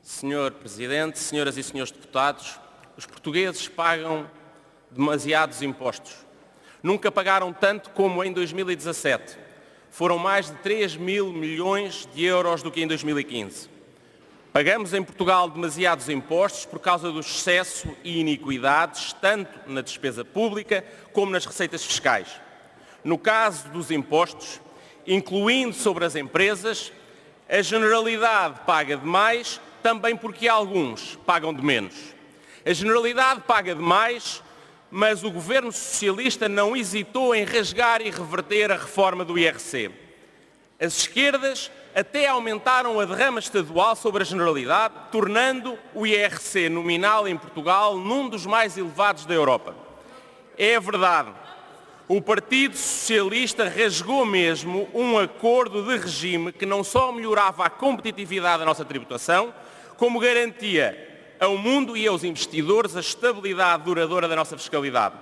Senhor Presidente, senhoras e senhores deputados, os portugueses pagam demasiados impostos. Nunca pagaram tanto como em 2017. Foram mais de 3 mil milhões de euros do que em 2015. Pagamos em Portugal demasiados impostos por causa do excesso e iniquidades, tanto na despesa pública como nas receitas fiscais. No caso dos impostos, incluindo sobre as empresas, a Generalidade paga demais, também porque alguns pagam de menos. A Generalidade paga demais, mas o Governo Socialista não hesitou em rasgar e reverter a reforma do IRC. As esquerdas até aumentaram a derrama estadual sobre a Generalidade, tornando o IRC nominal em Portugal num dos mais elevados da Europa. É verdade, o Partido Socialista rasgou mesmo um acordo de regime que não só melhorava a competitividade da nossa tributação, como garantia ao mundo e aos investidores a estabilidade duradoura da nossa fiscalidade.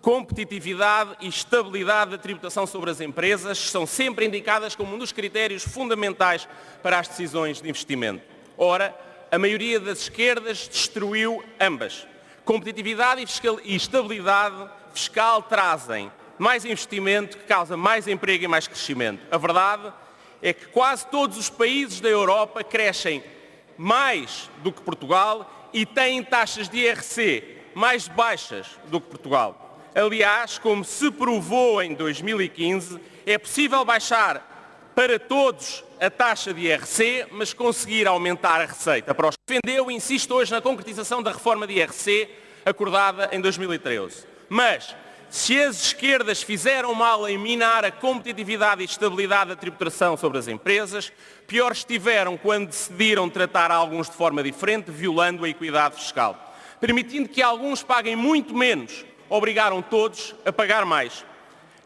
Competitividade e estabilidade da tributação sobre as empresas são sempre indicadas como um dos critérios fundamentais para as decisões de investimento. Ora, a maioria das esquerdas destruiu ambas. Competitividade e estabilidade fiscal trazem mais investimento, que causa mais emprego e mais crescimento. A verdade é que quase todos os países da Europa crescem mais do que Portugal e têm taxas de IRC mais baixas do que Portugal. Aliás, como se provou em 2015, é possível baixar para todos a taxa de IRC, mas conseguir aumentar a receita. Para os que defendeu, insisto hoje na concretização da reforma de IRC acordada em 2013. Mas, se as esquerdas fizeram mal em minar a competitividade e estabilidade da tributação sobre as empresas, pior estiveram quando decidiram tratar alguns de forma diferente, violando a equidade fiscal. Permitindo que alguns paguem muito menos, obrigaram todos a pagar mais.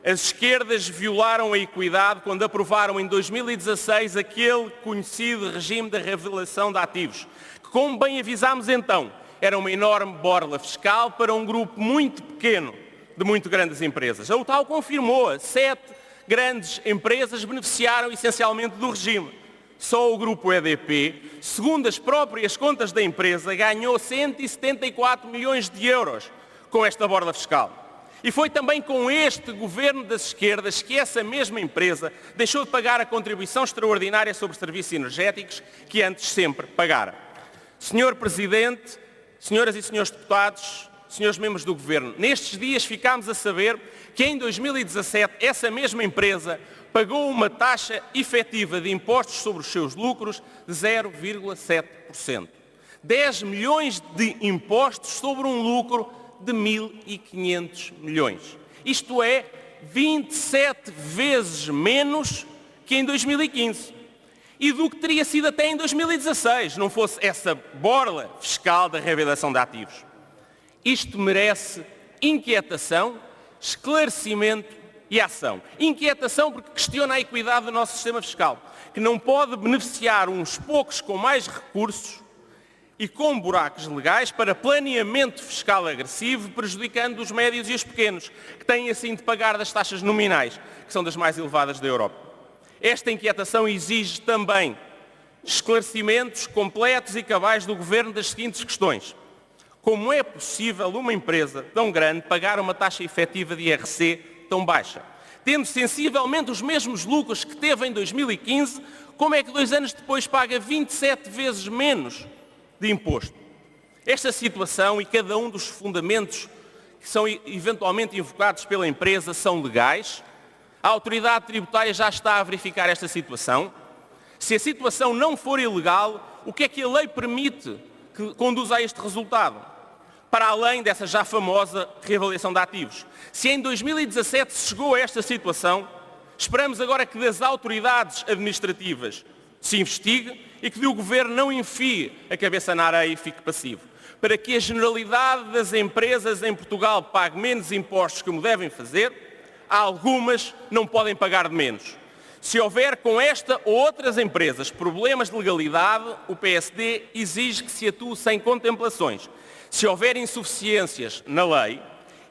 As esquerdas violaram a equidade quando aprovaram em 2016 aquele conhecido regime de revelação de ativos, que, como bem avisámos então, era uma enorme borla fiscal para um grupo muito pequeno de muito grandes empresas. A UTAU confirmou, 7 grandes empresas beneficiaram essencialmente do regime. Só o grupo EDP, segundo as próprias contas da empresa, ganhou 174 milhões de euros com esta borla fiscal. E foi também com este governo das esquerdas que essa mesma empresa deixou de pagar a contribuição extraordinária sobre serviços energéticos que antes sempre pagara. Senhor Presidente, senhoras e senhores deputados, senhores membros do Governo, nestes dias ficámos a saber que em 2017 essa mesma empresa pagou uma taxa efetiva de impostos sobre os seus lucros de 0,7%. 10 milhões de impostos sobre um lucro de 1.500 milhões. Isto é 27 vezes menos que em 2015. E do que teria sido até em 2016, não fosse essa borla fiscal da revelação de ativos. Isto merece inquietação, esclarecimento e ação. Inquietação porque questiona a equidade do nosso sistema fiscal, que não pode beneficiar uns poucos com mais recursos e com buracos legais para planeamento fiscal agressivo, prejudicando os médios e os pequenos, que têm assim de pagar das taxas nominais, que são das mais elevadas da Europa. Esta inquietação exige também esclarecimentos completos e cabais do Governo das seguintes questões. Como é possível uma empresa tão grande pagar uma taxa efetiva de IRC tão baixa? Tendo sensivelmente os mesmos lucros que teve em 2015, como é que 2 anos depois paga 27 vezes menos de imposto? Esta situação e cada um dos fundamentos que são eventualmente invocados pela empresa são legais? A autoridade tributária já está a verificar esta situação? Se a situação não for ilegal, o que é que a lei permite que conduza a este resultado? Para além dessa já famosa reavaliação de ativos. Se em 2017 se chegou a esta situação, esperamos agora que das autoridades administrativas se investigue e que o Governo não enfie a cabeça na areia e fique passivo. Para que a generalidade das empresas em Portugal pague menos impostos como devem fazer, algumas não podem pagar de menos. Se houver com esta ou outras empresas problemas de legalidade, o PSD exige que se atue sem contemplações. Se houver insuficiências na lei,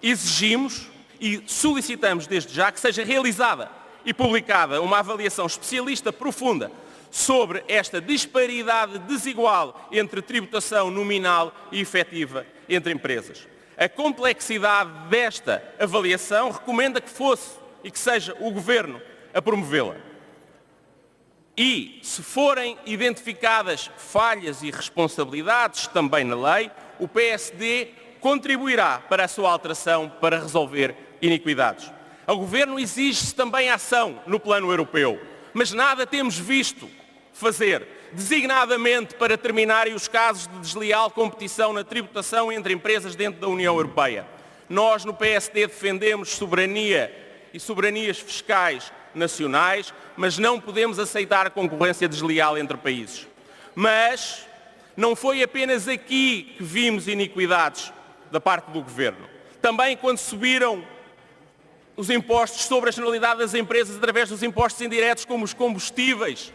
exigimos e solicitamos desde já que seja realizada e publicada uma avaliação especialista profunda sobre esta disparidade desigual entre tributação nominal e efetiva entre empresas. A complexidade desta avaliação recomenda que fosse e que seja o Governo a promovê-la. E, se forem identificadas falhas e responsabilidades também na lei, o PSD contribuirá para a sua alteração para resolver iniquidades. Ao Governo exige-se também ação no plano europeu, mas nada temos visto fazer, designadamente para terminarem os casos de desleal competição na tributação entre empresas dentro da União Europeia. Nós, no PSD, defendemos soberania e soberanias fiscais nacionais, mas não podemos aceitar a concorrência desleal entre países. Mas não foi apenas aqui que vimos iniquidades da parte do Governo. Também quando subiram os impostos sobre a generalidade das empresas através dos impostos indiretos como os combustíveis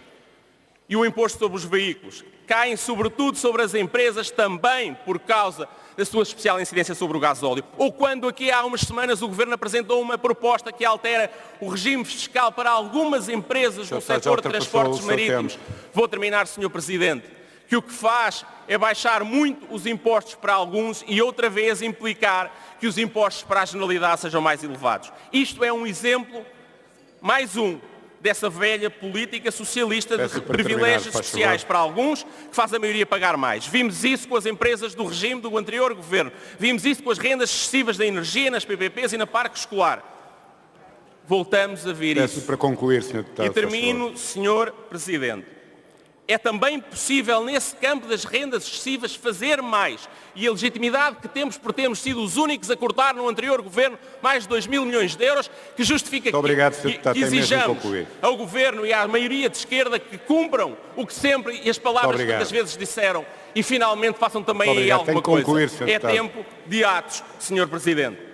e o imposto sobre os veículos. Caem sobretudo sobre as empresas também por causa da sua especial incidência sobre o gasóleo. Ou quando aqui há umas semanas o Governo apresentou uma proposta que altera o regime fiscal para algumas empresas no setor de transportes marítimos. Vou terminar, Sr. Presidente. Que o que faz é baixar muito os impostos para alguns e outra vez implicar que os impostos para a generalidade sejam mais elevados. Isto é um exemplo, mais um, dessa velha política socialista de privilégios especiais para alguns, que faz a maioria pagar mais. Vimos isso com as empresas do regime do anterior Governo. Vimos isso com as rendas excessivas da energia, nas PPPs e na parque escolar. Voltamos a ver isso. Para concluir, Sr. Deputado. E termino, Sr. Presidente. É também possível, nesse campo das rendas excessivas, fazer mais. E a legitimidade que temos por termos sido os únicos a cortar no anterior Governo mais de 2 mil milhões de euros, que justifica que exijamos ao Governo e à maioria de esquerda que cumpram o que sempre e as palavras que muitas vezes disseram e finalmente façam também aí alguma coisa. É tempo de atos, Sr. Presidente.